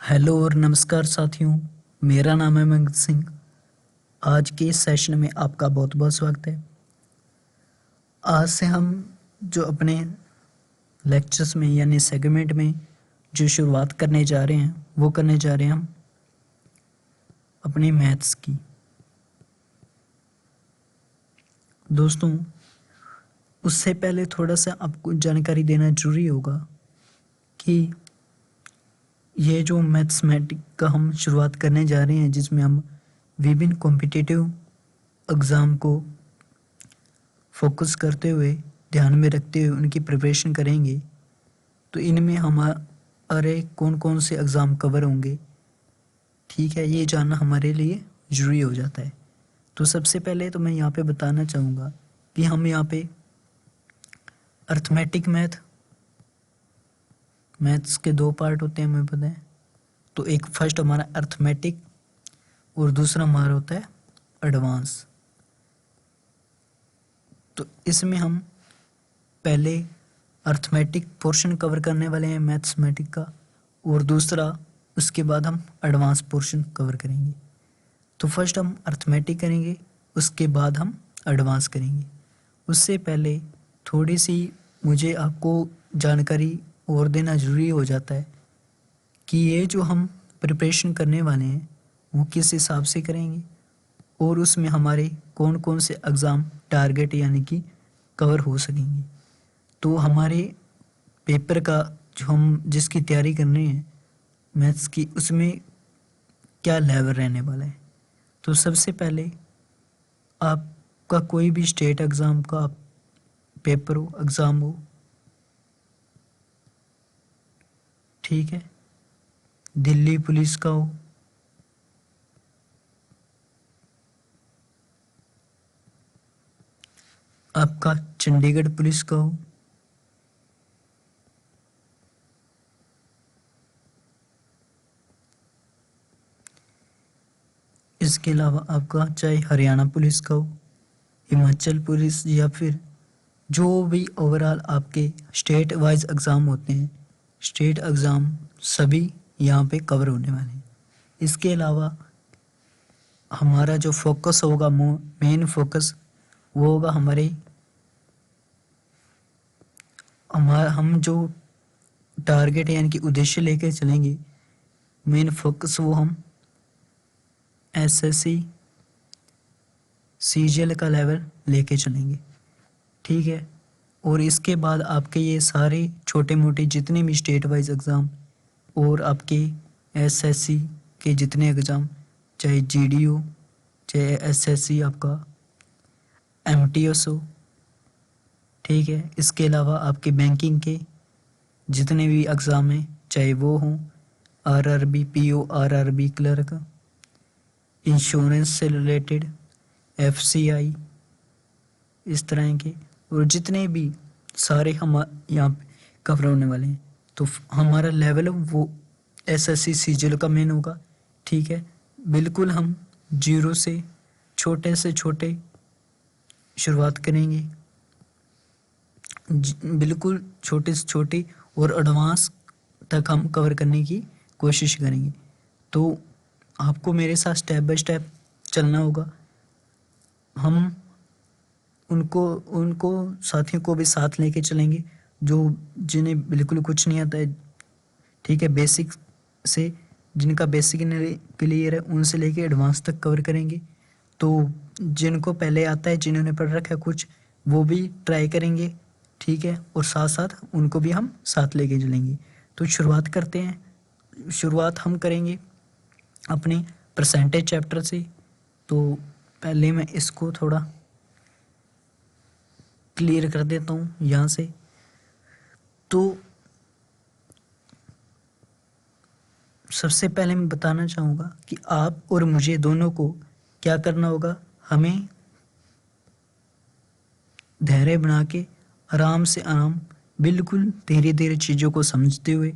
Hello और नमस्कार साथियों, मेरा नाम है मंगत सिंह। आज के इस सेशन में आपका बहुत बहुत स्वागत है। आज से हम जो अपने लेक्चर्स में यानी सेगमेंट में जो शुरुआत करने जा रहे हैं वो करने जा रहे हैं हम अपने मैथ्स की। दोस्तों, उससे पहले थोड़ा सा आपको जानकारी देना जरूरी होगा कि ये जो मैथमेटिक का हम शुरुआत करने जा रहे हैं, जिसमें हम विभिन्न कॉम्पिटिटिव एग्ज़ाम को फोकस करते हुए, ध्यान में रखते हुए उनकी प्रिपरेशन करेंगे, तो इनमें हमारे कौन कौन से एग्ज़ाम कवर होंगे, ठीक है, ये जानना हमारे लिए ज़रूरी हो जाता है। तो सबसे पहले तो मैं यहाँ पे बताना चाहूँगा कि हम यहाँ पे अर्थमेटिक मैथ्स के दो पार्ट होते हैं, हमें पता है। तो एक फर्स्ट हमारा अर्थमेटिक और दूसरा हमारा होता है एडवांस। तो इसमें हम पहले अर्थमेटिक पोर्शन कवर करने वाले हैं मैथमेटिक का, और दूसरा उसके बाद हम एडवांस पोर्शन कवर करेंगे। तो फर्स्ट हम अर्थमेटिक करेंगे, उसके बाद हम एडवांस करेंगे। उससे पहले थोड़ी सी मुझे आपको जानकारी और देना ज़रूरी हो जाता है कि ये जो हम प्रिपरेशन करने वाले हैं वो किस हिसाब से करेंगे और उसमें हमारे कौन कौन से एग्ज़ाम टारगेट यानी कि कवर हो सकेंगे। तो हमारे पेपर का जो हम जिसकी तैयारी करनी है मैथ्स की, उसमें क्या लेवल रहने वाला है। तो सबसे पहले आपका कोई भी स्टेट एग्ज़ाम का पेपर हो, एग्ज़ाम हो, ठीक है, दिल्ली पुलिस का हो, आपका चंडीगढ़ पुलिस का हो, इसके अलावा आपका चाहे हरियाणा पुलिस का हो, हिमाचल पुलिस, या फिर जो भी ओवरऑल आपके स्टेट वाइज एग्ज़ाम होते हैं, स्टेट एग्ज़ाम सभी यहाँ पे कवर होने वाले हैं। इसके अलावा हमारा जो फोकस होगा, मेन फोकस वो होगा हम जो टारगेट यानी कि उद्देश्य लेकर चलेंगे, मेन फोकस वो हम एसएससी सीजीएल का लेवल लेके चलेंगे, ठीक है। और इसके बाद आपके ये सारे छोटे मोटे जितने भी स्टेट वाइज एग्ज़ाम और आपके एसएससी के जितने एग्ज़ाम, चाहे जीडीओ, चाहे एसएससी आपका एमटीएस हो, ठीक है। इसके अलावा आपके बैंकिंग के जितने भी एग्ज़ाम हैं, चाहे वो हों RRB PO, RRB clerk, insurance से रिलेटेड, एफसीआई, इस तरह के और जितने भी सारे हम यहाँ पे कवर होने वाले हैं। तो हमारा लेवल वो एसएससी सीजीएल का मेन होगा, ठीक है। बिल्कुल हम जीरो से छोटे शुरुआत करेंगे, बिल्कुल छोटे से छोटे और एडवांस तक हम कवर करने की कोशिश करेंगे। तो आपको मेरे साथ स्टेप बाय स्टेप चलना होगा। हम उनको साथियों को भी साथ लेके चलेंगे जो जिन्हें बिल्कुल कुछ नहीं आता है, ठीक है। बेसिक से जिनका बेसिक क्लियर है उनसे लेके एडवांस तक कवर करेंगे। तो जिनको पहले आता है, जिन्होंने पढ़ रखा है कुछ, वो भी ट्राई करेंगे, ठीक है। और साथ साथ उनको भी हम साथ लेके चलेंगे। तो शुरुआत करते हैं। शुरुआत हम करेंगे अपने परसेंटेज चैप्टर से। तो पहले मैं इसको थोड़ा क्लियर कर देता हूँ यहाँ से। तो सबसे पहले मैं बताना चाहूँगा कि आप और मुझे दोनों को क्या करना होगा। हमें धैर्य बना के आराम से बिल्कुल धीरे धीरे चीज़ों को समझते हुए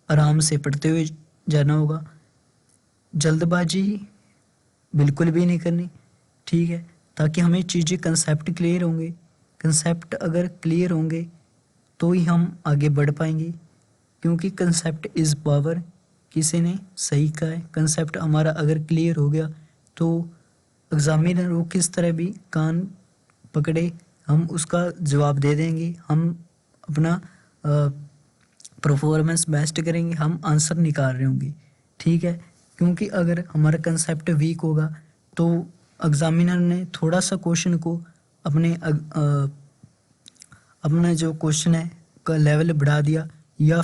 आराम से पढ़ते हुए जाना होगा। जल्दबाजी बिल्कुल भी नहीं करनी, ठीक है, ताकि हमें चीज़ें कंसेप्ट क्लियर होंगे। कंसेप्ट अगर क्लियर होंगे तो ही हम आगे बढ़ पाएंगे, क्योंकि कंसेप्ट इज़ पावर, किसी ने सही कहा है। कंसेप्ट हमारा अगर क्लियर हो गया तो एग्जामिनर वो किस तरह भी कान पकड़े हम उसका जवाब दे देंगे, हम अपना परफॉर्मेंस बेस्ट करेंगे, हम आंसर निकाल रहे होंगे। ठीक है, क्योंकि अगर हमारा कंसेप्ट वीक होगा तो एग्जामिनर ने थोड़ा सा क्वेश्चन को अपना जो क्वेश्चन है का लेवल बढ़ा दिया, या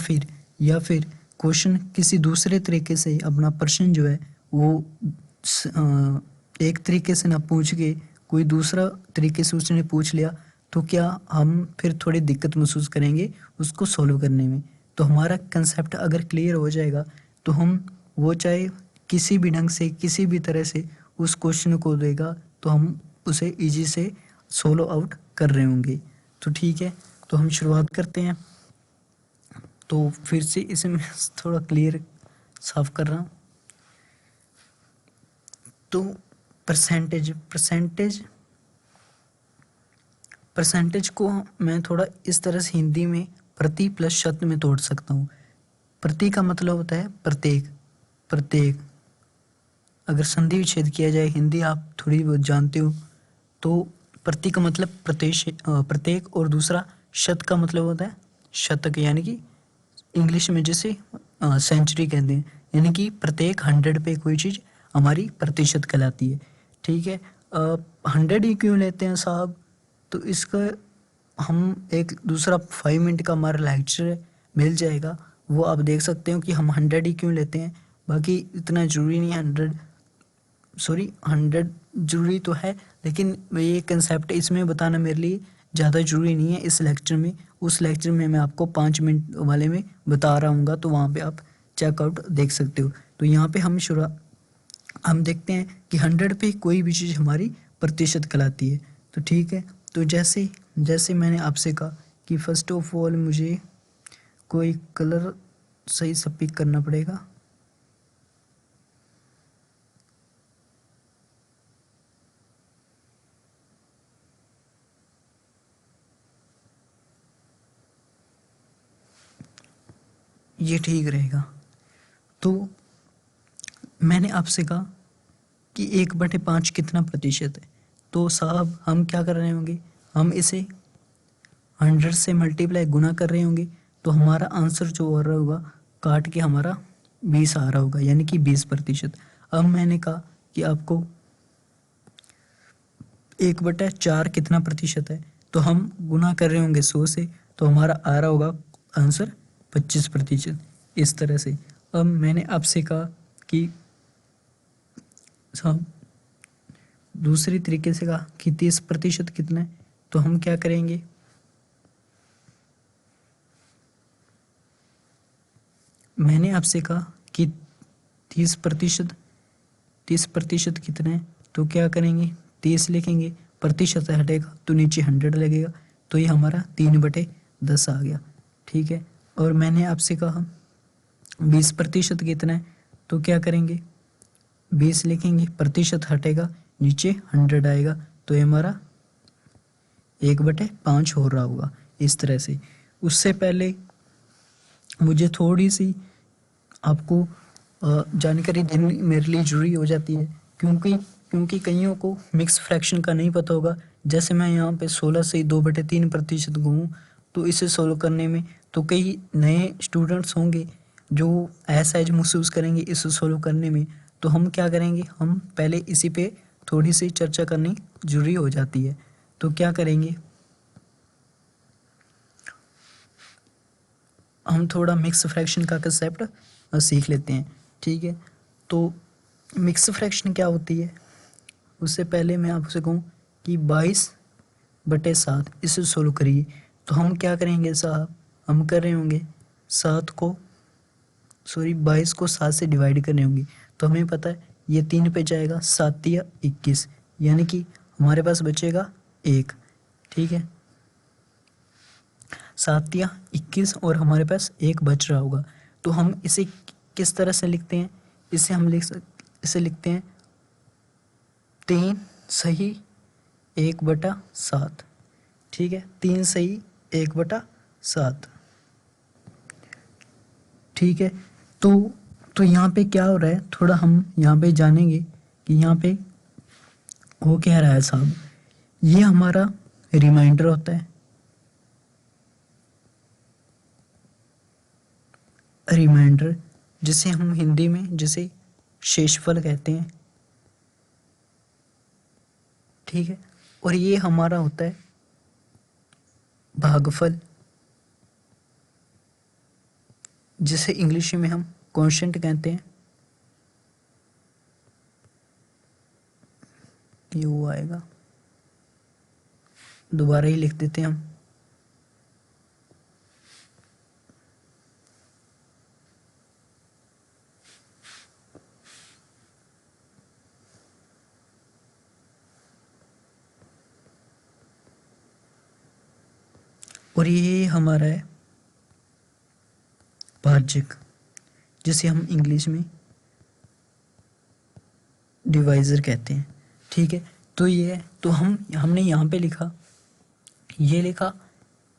फिर क्वेश्चन किसी दूसरे तरीके से अपना प्रश्न जो है वो एक तरीके से ना पूछ के कोई दूसरा तरीके से उसने पूछ लिया, तो क्या हम फिर थोड़ी दिक्कत महसूस करेंगे उसको सॉल्व करने में। तो हमारा कंसेप्ट अगर क्लियर हो जाएगा तो हम वो चाहे किसी भी ढंग से किसी भी तरह से उस क्वेश्चन को देगा तो हम उसे इजी से सोलो आउट कर रहे होंगे। तो ठीक है, तो हम शुरुआत करते हैं। तो फिर से इसे मैं थोड़ा क्लियर साफ कर रहा हूँ। तो परसेंटेज को मैं थोड़ा इस तरह से हिंदी में प्रति प्लस शत में तोड़ सकता हूँ। प्रति का मतलब होता है प्रत्येक। अगर संधि विच्छेद किया जाए, हिंदी आप थोड़ी बहुत जानते हो, तो प्रति का मतलब प्रत्येक, और दूसरा शत का मतलब होता है शतक, यानी कि इंग्लिश में जैसे सेंचुरी कहते हैं, यानी कि प्रत्येक 100 पे कोई चीज़ हमारी प्रतिशत कहलाती है। ठीक है, 100 ही क्यों लेते हैं साहब, तो इसका हम एक दूसरा 5 मिनट का हमारा लेक्चर मिल जाएगा, वो आप देख सकते हो कि हम 100 ही क्यों लेते हैं। बाकी इतना ज़रूरी नहीं है 100 जरूरी तो है, लेकिन ये कंसेप्ट इसमें बताना मेरे लिए ज़्यादा ज़रूरी नहीं है इस लेक्चर में। उस लेक्चर में मैं आपको 5 मिनट वाले में बता रहा हूँ, तो वहाँ पे आप चेकआउट देख सकते हो। तो यहाँ पे हम देखते हैं कि 100 पे कोई भी चीज़ हमारी प्रतिशत कहलाती है। तो ठीक है, तो जैसे मैंने आपसे कहा कि फर्स्ट ऑफ ऑल मुझे कोई कलर सही से पिक करना पड़ेगा। ये ठीक रहेगा। तो मैंने आपसे कहा कि 1/5 कितना प्रतिशत है, तो साहब हम क्या कर रहे होंगे, हम इसे 100 से मल्टीप्लाई गुना कर रहे होंगे, तो हमारा आंसर जो आ रहा होगा काट के हमारा 20 आ रहा होगा, यानी कि 20%। अब मैंने कहा कि आपको 1/4 कितना प्रतिशत है, तो हम गुना कर रहे होंगे 100 से, तो हमारा आ रहा होगा आंसर 25%। इस तरह से अब मैंने आपसे कहा कि हम दूसरी तरीके से कहा कि 30% कितना है, तो हम क्या करेंगे, मैंने आपसे कहा कि 30% कितना है, तो क्या करेंगे 30 लिखेंगे, प्रतिशत हटेगा तो नीचे 100 लगेगा, तो ये हमारा 3/10 आ गया। ठीक है, और मैंने आपसे कहा 20% कितना है, तो क्या करेंगे 20 लिखेंगे, प्रतिशत हटेगा नीचे 100 आएगा, तो ये हमारा 1/5 हो रहा होगा। इस तरह से उससे पहले मुझे थोड़ी सी आपको जानकारी देनी मेरे लिए ज़रूरी हो जाती है, क्योंकि कईयों को मिक्स फ्रैक्शन का नहीं पता होगा। जैसे मैं यहाँ पे 16 से 2/3% घूमूँ, तो इसे सोल्व करने में तो कई नए स्टूडेंट्स होंगे जो असहज महसूस करेंगे इसे सोल्व करने में। तो हम क्या करेंगे, हम पहले इसी पे थोड़ी सी चर्चा करनी जरूरी हो जाती है। तो क्या करेंगे, हम थोड़ा मिक्स फ्रैक्शन का कंसेप्ट सीख लेते हैं। ठीक है, तो मिक्स फ्रैक्शन क्या होती है, उससे पहले मैं आपसे कहूँ कि 22/7 इसे सोल्व करिए। तो हम क्या करेंगे साहब, हम कर रहे होंगे 22 को 7 से डिवाइड करने होंगे, तो हमें पता है ये 3 पे जाएगा, 7 या 21, यानी कि हमारे पास बचेगा 1। ठीक है, 7 या 21 और हमारे पास 1 बच रहा होगा। तो हम इसे किस तरह से लिखते हैं, इसे लिखते हैं 3 सही 1/7। ठीक है, 3 सही 1/7। ठीक है, तो तो यहाँ पे क्या हो रहा है, थोड़ा हम यहाँ पे जानेंगे कि यहाँ पे वो कह रहा है साहब, ये हमारा रिमाइंडर होता है। रिमाइंडर जिसे हम हिंदी में जिसे शेषफल कहते हैं, ठीक है। और ये हमारा होता है भागफल, जिसे इंग्लिश में हम क्वोशिएंट कहते हैं। ये वो आएगा, दोबारा ही लिख देते हैं हम। और ये हमारा है भाज्यक, जिसे हम इंग्लिश में डिवाइजर कहते हैं, ठीक है। तो ये तो हमने यहाँ पे लिखा, ये लिखा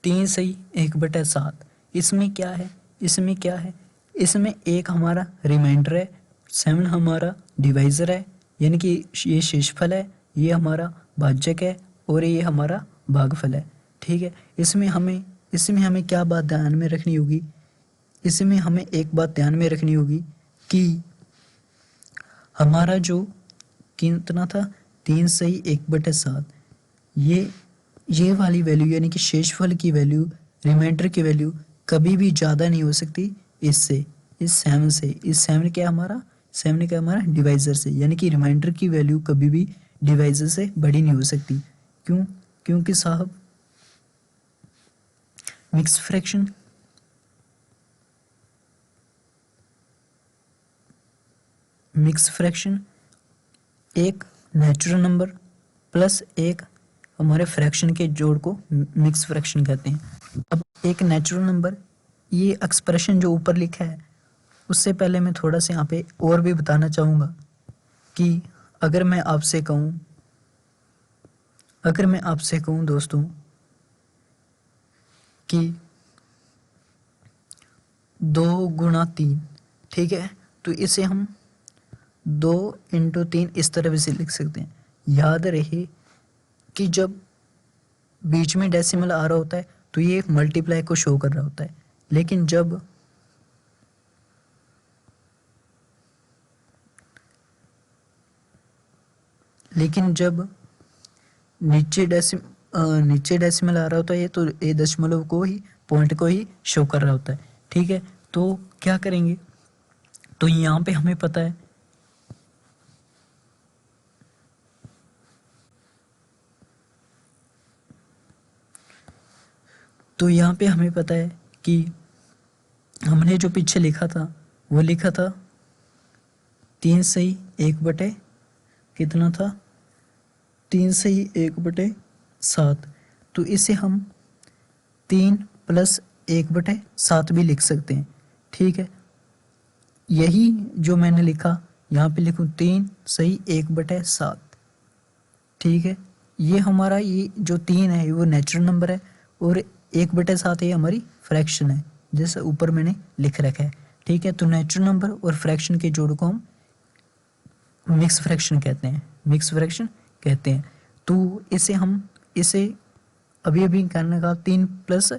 3/1/7। इसमें क्या है, इसमें क्या है, इसमें एक हमारा रिमाइंडर है, 7 हमारा डिवाइजर है, यानी कि ये शेषफल है, ये हमारा भाज्यक है और ये हमारा भागफल है, ठीक है। इसमें हमें क्या बात ध्यान में रखनी होगी, इसमें हमें एक बात ध्यान में रखनी होगी कि हमारा जो कितना था 3/1/7, ये वाली वैल्यू यानी कि शेषफल की वैल्यू, रिमाइंडर की वैल्यू कभी भी ज़्यादा नहीं हो सकती इससे, इस 7 से। इस 7 क्या हमारा, 7 क्या हमारा डिवाइजर से, यानी कि रिमाइंडर की वैल्यू कभी भी डिवाइजर से बड़ी नहीं हो सकती। क्यों? क्योंकि साहब मिक्स फ्रैक्शन एक नेचुरल नंबर प्लस एक हमारे फ्रैक्शन के जोड़ को मिक्स फ्रैक्शन कहते हैं। अब एक नेचुरल नंबर, ये एक्सप्रेशन जो ऊपर लिखा है, उससे पहले मैं थोड़ा सा यहाँ पे और भी बताना चाहूँगा कि अगर मैं आपसे कहूँ दोस्तों कि 2 × 3, ठीक है, तो इसे हम 2 × 3 इस तरह से लिख सकते हैं। याद रहे कि जब बीच में डेसिमल आ रहा होता है तो ये मल्टीप्लाई को शो कर रहा होता है, लेकिन जब नीचे डेसिमल आ रहा होता है तो ये दशमलव को ही, पॉइंट को ही शो कर रहा होता है, ठीक है। तो क्या करेंगे, तो यहाँ पे हमें पता है कि हमने जो पीछे लिखा था वो लिखा था 3/1 कितना था, 3/1/7। तो इसे हम 3 + 1/7 भी लिख सकते हैं, ठीक है। यही जो मैंने लिखा यहाँ पे लिखूँ 3/1/7, ठीक है। ये हमारा ये जो 3 है वो नेचुरल नंबर है और 1/7 ये हमारी फ्रैक्शन है, जैसे ऊपर मैंने लिख रखा है, ठीक है। तो नेचुरल नंबर और फ्रैक्शन के जोड़ को हम मिक्स फ्रैक्शन कहते हैं। तो इसे अभी करने का 3 +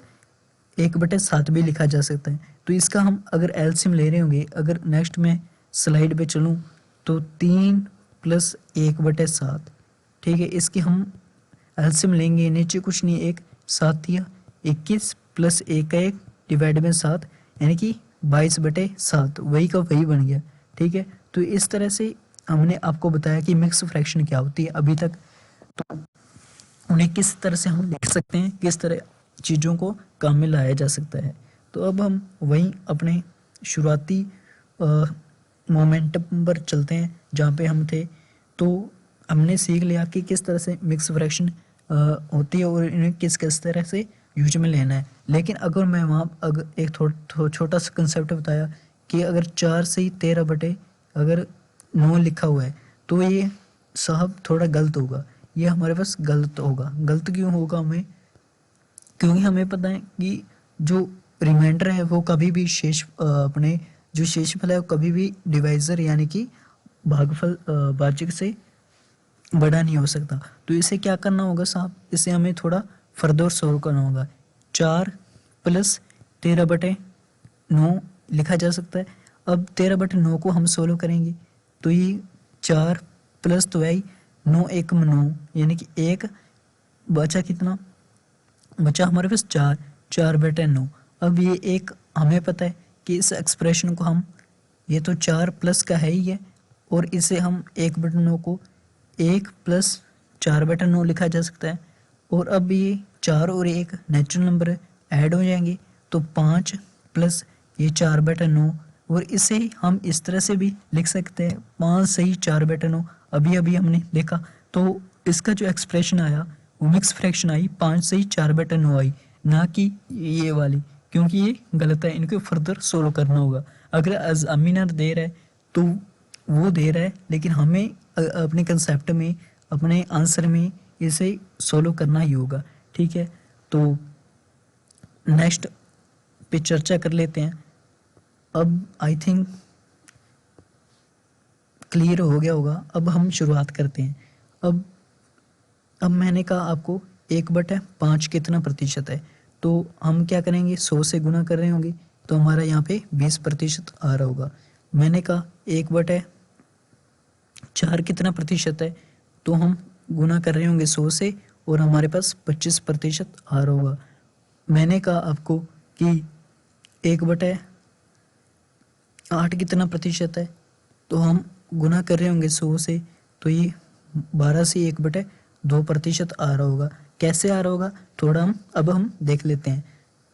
1/7 भी लिखा जा सकता है। तो इसका हम अगर एलसीएम ले रहे होंगे, अगर नेक्स्ट में स्लाइड पे चलूँ तो 3 + 1/7, ठीक है। इसकी हम एलसीएम लेंगे, नीचे कुछ नहीं, 1 7 या 21 + 1 का 1 / 7 यानी कि 22/7, वही का वही बन गया, ठीक है। तो इस तरह से हमने आपको बताया कि मिक्स फ्रैक्शन क्या होती है अभी तक, तो उन्हें किस तरह से हम लिख सकते हैं, किस तरह चीज़ों को काम में लाया जा सकता है। तो अब हम वहीं अपने शुरुआती मोमेंटम पर चलते हैं जहाँ पे हम थे। तो हमने सीख लिया कि किस तरह से मिक्स फ्रैक्शन होती है और इन्हें किस तरह से यूज में लेना है। लेकिन अगर मैं वहाँ अगर एक छोटा सा कंसेप्ट बताया कि अगर 4/13 अगर 9 लिखा हुआ है तो ये साहब थोड़ा गलत होगा, ये हमारे पास गलत होगा। गलत क्यों होगा हमें, क्योंकि हमें पता है कि जो रिमाइंडर है वो कभी भी शेष अपने जो शेषफल है वो कभी भी डिवाइजर यानी कि भागफल भाज्य से बड़ा नहीं हो सकता। तो इसे क्या करना होगा साहब, इसे हमें थोड़ा फर्दर सोल्व करना होगा। 4 प्लस 13/9 लिखा जा सकता है। अब 13/9 को हम सोल्व करेंगे तो ये 4 प्लस तो आई 9 1 9 यानी कि 1 बचा, कितना बचा हमारे पास 4, 4/9। अब ये एक हमें पता है कि इस एक्सप्रेशन को हम, ये तो 4 प्लस का है ही है, और इसे हम 1/9 को 1 प्लस 4/9 लिखा जा सकता है। और अब ये 4 और 1 नेचुरल नंबर ऐड हो जाएंगे तो 5 प्लस ये 4/9, और इसे हम इस तरह से भी लिख सकते हैं 5 सही 4/9। अभी अभी हमने देखा तो इसका जो एक्सप्रेशन आया वो मिक्स फ्रैक्शन आई, 5 सही 4/9 आई, ना कि ये वाली, क्योंकि ये गलत है। इनको फर्दर सोल्व करना होगा। अगर अमीनर दे रहा है तो वो दे रहा है, लेकिन हमें अपने कंसेप्ट में, अपने आंसर में इसे सोल्व करना ही होगा। ठीक है, तो नेक्स्ट पे चर्चा कर लेते हैं। अब आई थिंक क्लियर हो गया होगा। अब हम शुरुआत करते हैं। अब मैंने कहा आपको 1/5 कितना प्रतिशत है, तो हम क्या करेंगे, 100 से गुना कर रहे होंगे तो हमारा यहाँ पे 20% आ रहा होगा। मैंने कहा 1/4 कितना प्रतिशत है, तो हम गुना कर रहे होंगे 100 से और हमारे पास 25% आ रहा होगा। मैंने कहा आपको कि 1/8 कितना प्रतिशत है, तो हम गुना कर रहे होंगे 100 से, तो ये 12 से 1/2% आ रहा होगा। कैसे आ रहा होगा थोड़ा हम देख लेते हैं।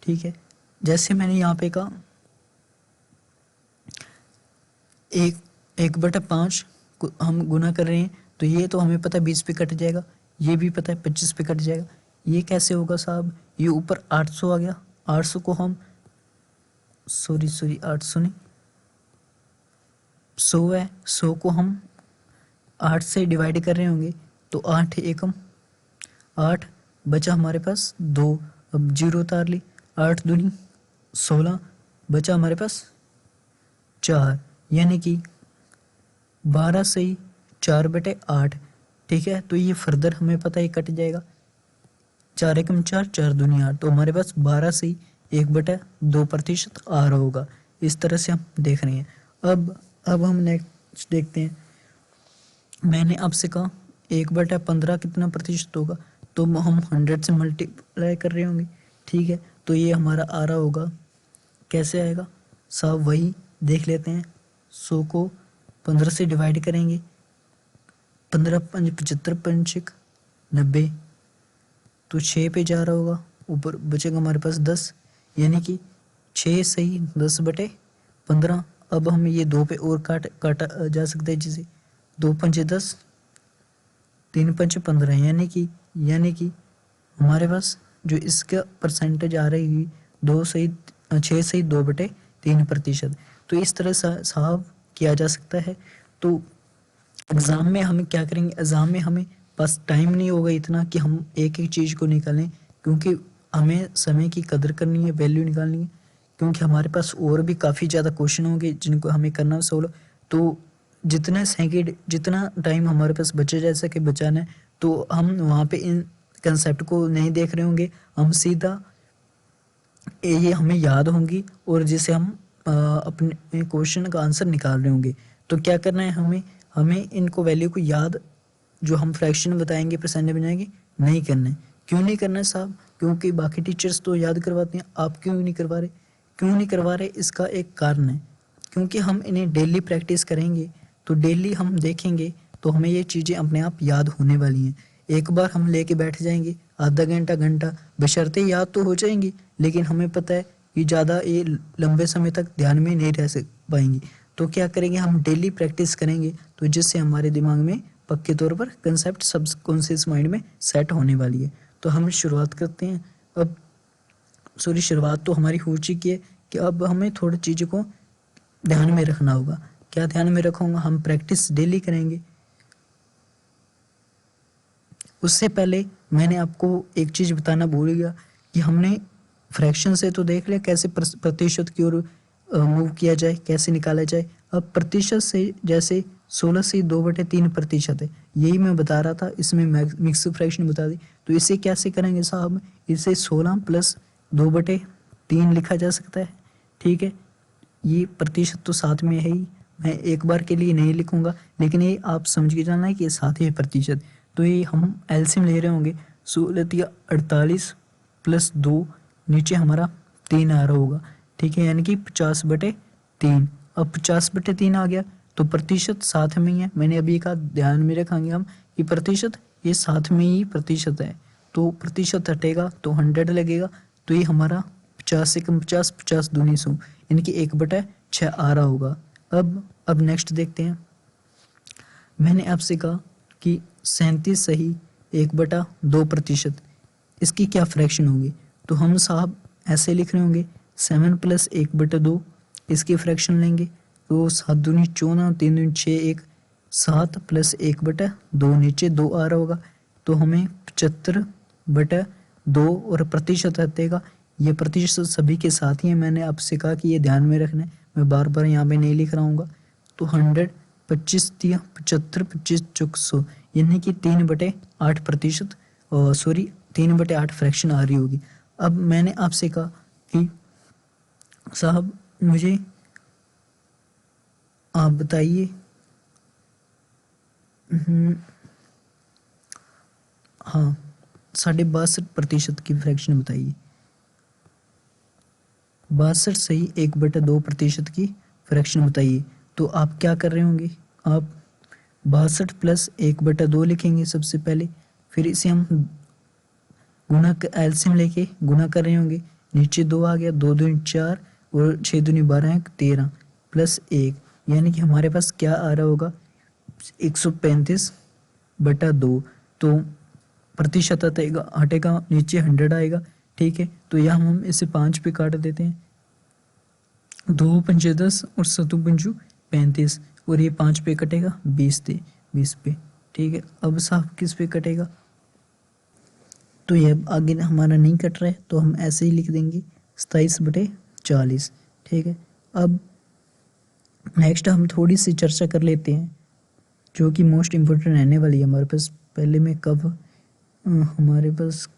ठीक है, जैसे मैंने यहाँ पे कहा 1/5 को हम गुना कर रहे हैं, तो ये तो हमें पता है 20 पे कट जाएगा, ये भी पता है 25 पे कट जाएगा। ये कैसे होगा साहब, ये ऊपर 800 आ गया, 800 को हम सॉरी 800 नहीं, 100 है, 100 को हम 8 से डिवाइड कर रहे होंगे तो 8 एकम 8 बचा हमारे पास 2, अब 0 उतार ली, 8 दूनी 16 बचा हमारे पास 4, यानी कि 12 से ही 4/8। ठीक है, तो ये फर्दर हमें पता है कट जाएगा, 4 एकम 4, 4 दूनी 8, तो हमारे पास 12 से ही 1/2% आ रहा होगा। इस तरह से हम देख रहे हैं। अब हम नेक्स्ट देखते हैं। मैंने आपसे कहा 1/15 कितना प्रतिशत होगा, तो हम 100 से मल्टीप्लाई कर रहे होंगे। ठीक है, तो ये हमारा आ रहा होगा, कैसे आएगा साहब, वही देख लेते हैं। 100 को 15 से डिवाइड करेंगे, 15 5 75 पंचिक 90, तो 6 पे जा रहा होगा, ऊपर बचेगा हमारे पास 10, यानी कि 6 सही 10/15। अब हम ये 2 पे और काटा जा सकता है, जिसे 2 पंचे 10, 3 पंचे 15, यानी कि हमारे पास जो इसका परसेंटेज आ रही है 6 सही 2/3%। तो इस तरह से साहब किया जा सकता है। तो एग्ज़ाम में हम क्या करेंगे, एग्ज़ाम में हमें बस टाइम नहीं होगा इतना कि हम एक एक चीज़ को निकालें, क्योंकि हमें समय की कदर करनी है, वैल्यू निकालनी है, क्योंकि हमारे पास और भी काफ़ी ज़्यादा क्वेश्चन होंगे जिनको हमें करना सोल्व। तो जितना टाइम हमारे पास बचे जा सके बचाना है, तो हम वहाँ पे इन कंसेप्ट को नहीं देख रहे होंगे, हम सीधा ये हमें याद होंगी और जिसे हम अपने क्वेश्चन का आंसर निकाल रहे होंगे। तो क्या करना है हमें इनको वैल्यू को याद, जो हम फ्रैक्शन बताएंगे परसेंटेज बनाएंगे, नहीं करना है। क्यों नहीं करना है साहब, क्योंकि बाकी टीचर्स तो याद करवाते हैं, आप क्यों नहीं करवा रहे, इसका एक कारण है, क्योंकि हम इन्हें डेली प्रैक्टिस करेंगे, तो डेली हम देखेंगे तो हमें ये चीज़ें अपने आप याद होने वाली हैं। एक बार हम लेके बैठ जाएंगे आधा घंटा बशर्ते याद तो हो जाएंगी, लेकिन हमें पता है कि ज़्यादा ये लंबे समय तक ध्यान में नहीं रह पाएंगी। तो क्या करेंगे, हम डेली प्रैक्टिस करेंगे, तो जिससे हमारे दिमाग में पक्के तौर पर कंसेप्ट सबकॉन्शियस माइंड में सेट होने वाली है। तो हम शुरुआत करते हैं। अब शुरुआत तो हमारी हो चुकी है कि अब हमें थोड़ी चीज़ों को ध्यान में रखना होगा। क्या ध्यान में रखूँगा, हम प्रैक्टिस डेली करेंगे। उससे पहले मैंने आपको एक चीज़ बताना भूल गया कि हमने फ्रैक्शन से तो देख लिया कैसे प्रतिशत की ओर मूव किया जाए, कैसे निकाला जाए। अब प्रतिशत से जैसे 16 से 2/3% है, यही मैं बता रहा था, इसमें मिक्स फ्रैक्शन बता दी। तो इसे कैसे करेंगे साहब, इसे 16 प्लस 2/3 लिखा जा सकता है। ठीक है, ये प्रतिशत तो साथ में है ही, मैं एक बार के लिए नहीं लिखूंगा, लेकिन ये आप समझ के जाना है कि ये साथ ही है प्रतिशत। तो ये हम एलसीएम ले रहे होंगे, 16 48 प्लस 2, नीचे हमारा 3 आ रहा होगा। ठीक है, यानी कि 50/3। अब 50/3 आ गया तो प्रतिशत साथ में ही है, मैंने अभी कहा ध्यान में रखेंगे हम कि प्रतिशत ये साथ में ही प्रतिशत है। तो प्रतिशत हटेगा तो 100 लगेगा, तो ये हमारा 50 से कम 50, 50 दूनी 100, यानी कि 1/6 आ रहा होगा। अब नेक्स्ट देखते हैं। मैंने आपसे कहा कि 37 सही 1/2%, इसकी क्या फ्रैक्शन होगी। तो हम साहब ऐसे लिख रहे होंगे 7 प्लस 1/2, इसकी फ्रैक्शन लेंगे तो 7 दूनी 14, 3 दूनी 6, 1 7 प्लस 1/2, नीचे 2 आ रहा होगा, तो हमें 75/2 और प्रतिशत हटेगा। ये प्रतिशत सभी के साथ ही है, मैंने आपसे कहा कि ये ध्यान में रखना है, मैं बार बार यहाँ पे नहीं लिख रहा हूँ। तो 100 25 दिया 75, 25 चौक 100, यानी कि 3/8%, सॉरी 3/8 फ्रैक्शन आ रही होगी। अब मैंने आपसे कहा कि साहब मुझे आप बताइए, हाँ 62.5% की फ्रैक्शन बताइए। 62 सही 1/2% की फ्रैक्शन बताइए। तो आप क्या कर रहे होंगे, आप 62 प्लस 1/2 लिखेंगे सबसे पहले, फिर इसे हम गुना एलसीएम लेके गुना कर रहे होंगे, नीचे 2 आ गया, 2 दूनी 4 और 6 दूनी 12 13 प्लस 1, यानी कि हमारे पास क्या आ रहा होगा 135/2। तो प्रतिशत हटेगा नीचे 100 आएगा। ठीक है, तो यहाँ हम इसे 5 पे काट देते हैं, 2 पंजे 10 और 7 पंजू 35, और ये 5 पे कटेगा 20 पे। ठीक है, अब साहब किस पे कटेगा, तो ये आगे हमारा नहीं कट रहा है, तो हम ऐसे ही लिख देंगे 27/40। ठीक है, अब नेक्स्ट हम थोड़ी सी चर्चा कर लेते हैं जो कि मोस्ट इम्पोर्टेंट रहने वाली है हमारे पास। पहले में कब हमारे पास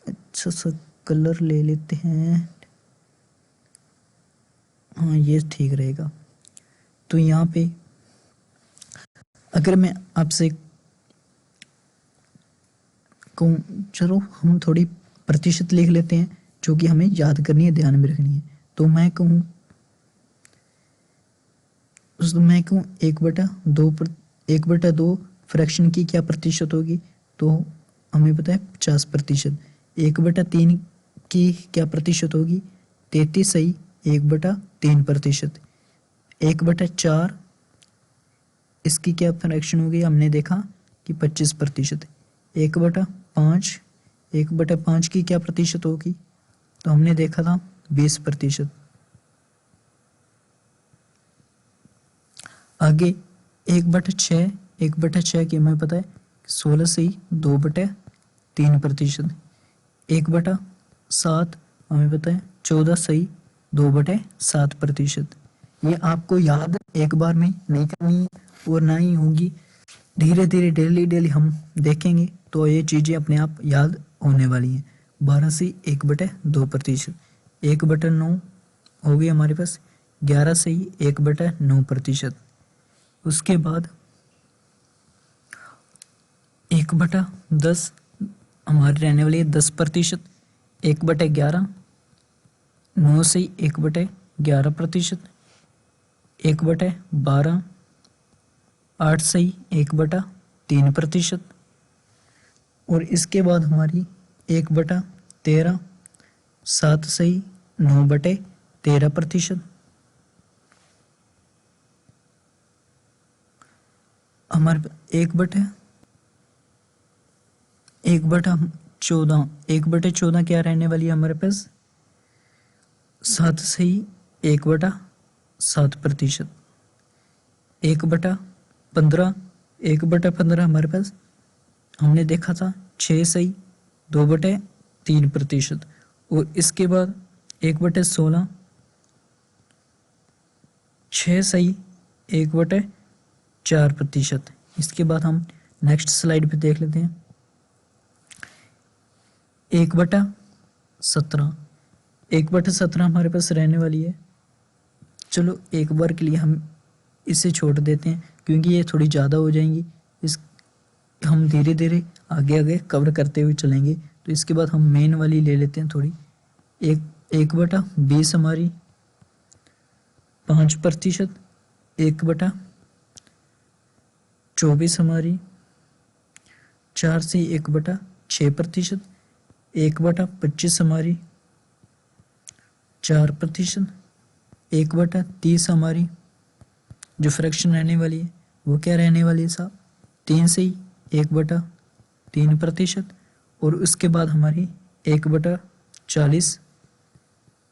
अच्छा सा कलर ले लेते हैं, हाँ ये ठीक रहेगा। तो यहाँ पे अगर मैं आपसे कहूँ, चलो हम थोड़ी प्रतिशत लिख लेते हैं जो कि हमें याद करनी है, ध्यान में रखनी है। तो मैं कहूँ 1/2 फ्रैक्शन की क्या प्रतिशत होगी, तो हमें पता है 50%। 1/3 की क्या प्रतिशत होगी, 33 सही 1/3%। 1/4 इसकी क्या फ्रैक्शन होगी, हमने देखा कि 25%। 1/5 1/5 की क्या प्रतिशत होगी, तो हमने देखा था 20%। आगे 1/6 1/6 की हमें पता है 16 से ही 2/3%। 1/7 हमें पता है 14 सही 2/7%। ये आपको याद एक बार में नहीं करनी है और ना ही होगी, धीरे धीरे डेली हम देखेंगे तो ये चीज़ें अपने आप याद होने वाली हैं। 12 से 1/2%। 1/9 हो गई हमारे पास, 11 से ही 1/9%। उसके बाद 1/10 हमारी रहने वाली है 10%। 1/11 9 से 1/11%। 1/12 8 से 1/3%। और इसके बाद हमारी 1/13 7 से 9/13%। हमारे 1/14 1/14 क्या रहने वाली है हमारे पास, 7 से 1/7%। 1/15 1/15 हमारे पास हमने देखा था 6 से 2/3%। और इसके बाद 1/16 6 सही 1/4%। इसके बाद हम नेक्स्ट स्लाइड पे देख लेते हैं 1/17। 1/17 हमारे पास रहने वाली है। चलो एक बार के लिए हम इसे छोड़ देते हैं क्योंकि ये थोड़ी ज़्यादा हो जाएंगी। इस हम धीरे धीरे आगे आगे कवर करते हुए चलेंगे। तो इसके बाद हम मेन वाली ले लेते हैं थोड़ी। 1/20 हमारी 5%। 1/24 हमारी 4 से 1/6%। 1/25 हमारी 4%। 1/30 हमारी जो फ्रैक्शन रहने वाली है वो क्या रहने वाली है साहब, 3 से ही 1/3%। और उसके बाद हमारी 1/40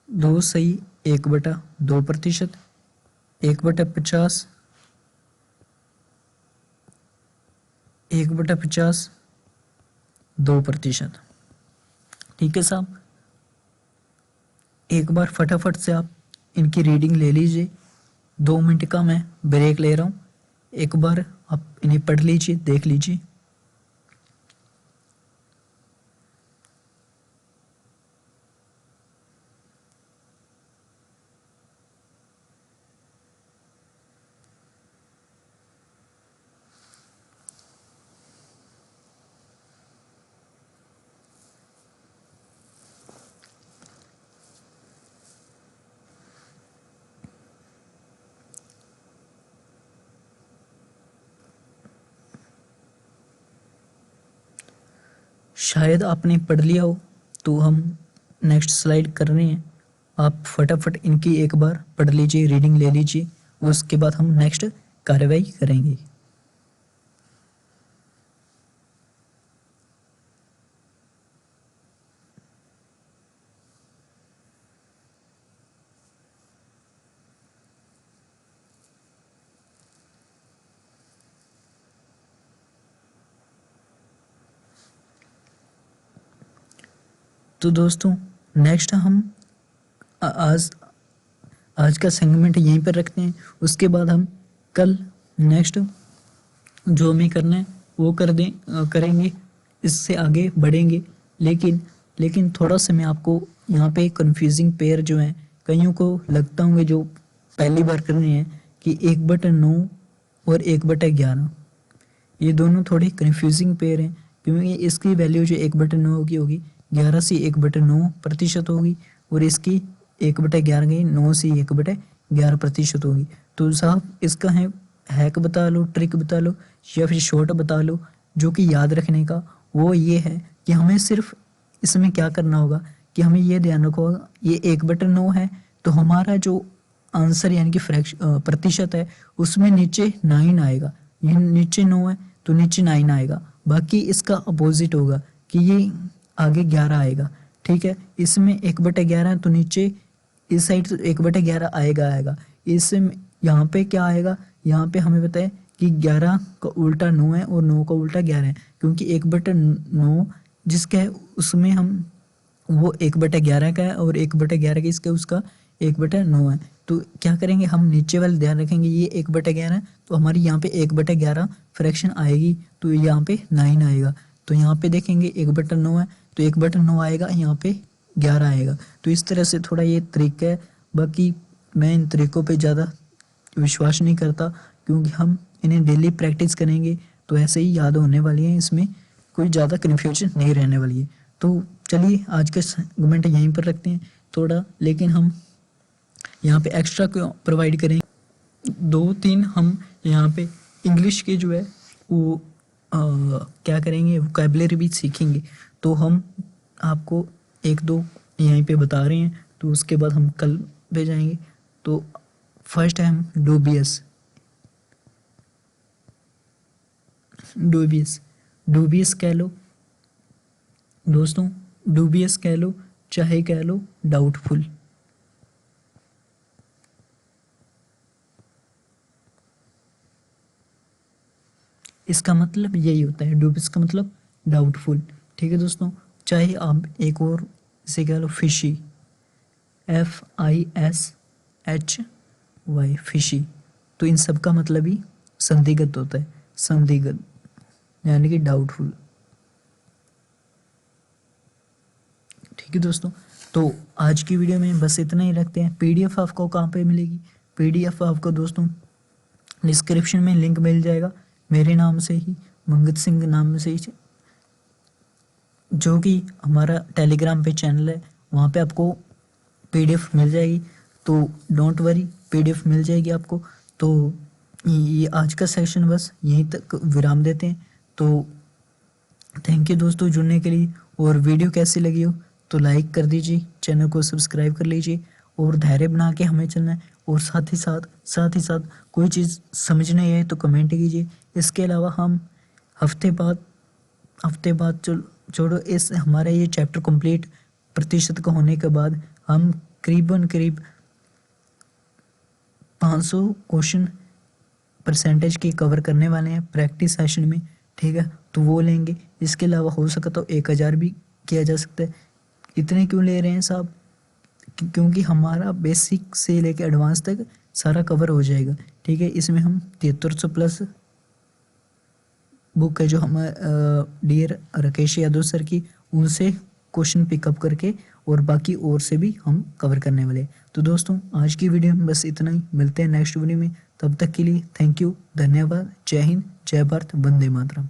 2 सही 1/2%। 1/50 1/50 2%। ठीक है साहब, एक बार फटाफट से आप इनकी रीडिंग ले लीजिए। 2 मिनट का मैं ब्रेक ले रहा हूँ, एक बार आप इन्हें पढ़ लीजिए, देख लीजिए। शायद आपने पढ़ लिया हो, तो हम नेक्स्ट स्लाइड कर रहे हैं। आप फटाफट इनकी एक बार पढ़ लीजिए, रीडिंग ले लीजिए, उसके बाद हम नेक्स्ट कार्रवाई करेंगे। तो दोस्तों नेक्स्ट हम आज का सेगमेंट यहीं पर रखते हैं। उसके बाद हम कल नेक्स्ट जो हमें करना है वो करेंगे, इससे आगे बढ़ेंगे। लेकिन थोड़ा सा मैं आपको यहाँ पे कंफ्यूजिंग पेयर जो है, कईयों को लगता होंगे जो पहली बार कर रहे हैं कि 1/9 और 1/11 ये दोनों थोड़े कंफ्यूजिंग पेयर हैं, क्योंकि इसकी वैल्यू जो 1/9 की होगी 11 से 1/9% होगी, और इसकी 1/11 की 9 से 1/11% होगी। तो साहब इसका है हैक बता लो, ट्रिक बता लो, या फिर शॉर्ट बता लो जो कि याद रखने का, वो ये है कि हमें सिर्फ इसमें क्या करना होगा कि हमें ये ध्यान रखो होगा ये 1/9 है, तो हमारा जो आंसर यानी कि प्रतिशत है उसमें नीचे 9 आएगा। ये नीचे 9 है तो नीचे 9 आएगा। बाकी इसका अपोजिट होगा कि ये आगे 11 आएगा। ठीक है, इसमें 1/11 है तो नीचे इस साइड तो 1/11 आएगा। इस यहाँ पे क्या आएगा, यहाँ पे हमें पता है कि 11 का उल्टा 9 है और 9 का उल्टा 11 है, क्योंकि 1/9 जिसका है उसमें हम वो 1/11 का है, और 1/11 का इसका उसका 1/9 है। तो क्या करेंगे हम नीचे वाले ध्यान रखेंगे, ये 1/11 है तो हमारी यहाँ पे 1/11 फ्रैक्शन आएगी, तो यहाँ पे 9 आएगा। तो यहाँ पे देखेंगे 1/9 है तो 1/9 आएगा, यहाँ पे 11 आएगा। तो इस तरह से थोड़ा ये तरीका है। बाकी मैं इन तरीकों पे ज़्यादा विश्वास नहीं करता, क्योंकि हम इन्हें डेली प्रैक्टिस करेंगे तो ऐसे ही याद होने वाली है, इसमें कोई ज़्यादा कन्फ्यूजन नहीं रहने वाली है। तो चलिए आज का सेगमेंट यहीं पर रखते हैं थोड़ा, लेकिन हम यहाँ पे एक्स्ट्रा क्यों प्रोवाइड करेंगे, 2-3 हम यहाँ पे इंग्लिश के जो है वो क्या करेंगे, वोकैबुलरी भी सीखेंगे। तो हम आपको 1-2 यहीं पे बता रहे हैं, तो उसके बाद हम कल पे जाएंगे। तो फर्स्ट है हम डूबियस कह लो दोस्तों, डूबियस कह लो चाहे कह लो डाउटफुल। इसका मतलब यही होता है, डूबियस का मतलब डाउटफुल। ठीक है दोस्तों, चाहे आप एक और इसे कह लो फिशी, FISH वाई फिशी, तो इन सब का मतलब ही संदिग्ध होता है, संदिग्ध यानी कि डाउटफुल। ठीक है दोस्तों, तो आज की वीडियो में बस इतना ही रखते हैं। पीडीएफ आपको कहाँ पे मिलेगी? पीडीएफ आपको दोस्तों डिस्क्रिप्शन में लिंक मिल जाएगा, मेरे नाम से ही, मंगत सिंह नाम से ही, जो कि हमारा टेलीग्राम पे चैनल है, वहाँ पे आपको पीडीएफ मिल जाएगी। तो डोंट वरी, पीडीएफ मिल जाएगी आपको। तो ये आज का सेशन बस यहीं तक विराम देते हैं। तो थैंक यू दोस्तों जुड़ने के लिए, और वीडियो कैसी लगी हो तो लाइक कर दीजिए, चैनल को सब्सक्राइब कर लीजिए, और धैर्य बना के हमें चलना है। और साथ ही साथ कोई चीज़ समझ नहीं है तो कमेंट कीजिए। इसके अलावा हम हफ्ते बाद छोड़ो, इस हमारा ये चैप्टर कंप्लीट प्रतिशत का होने के बाद हम करीब 500 क्वेश्चन परसेंटेज के कवर करने वाले हैं प्रैक्टिस सेशन में। ठीक है, तो वो लेंगे। इसके अलावा हो सका तो 1000 भी किया जा सकता है। इतने क्यों ले रहे हैं साहब? क्योंकि हमारा बेसिक से लेके एडवांस तक सारा कवर हो जाएगा। ठीक है, इसमें हम 7300 प्लस बुक है जो हम डियर राकेश यादव सर की, उनसे क्वेश्चन पिकअप करके और बाकी और से भी हम कवर करने वाले। तो दोस्तों आज की वीडियो में बस इतना ही, मिलते हैं नेक्स्ट वीडियो में। तब तक के लिए थैंक यू, धन्यवाद, जय हिंद, जय भारत, वंदे मातरम।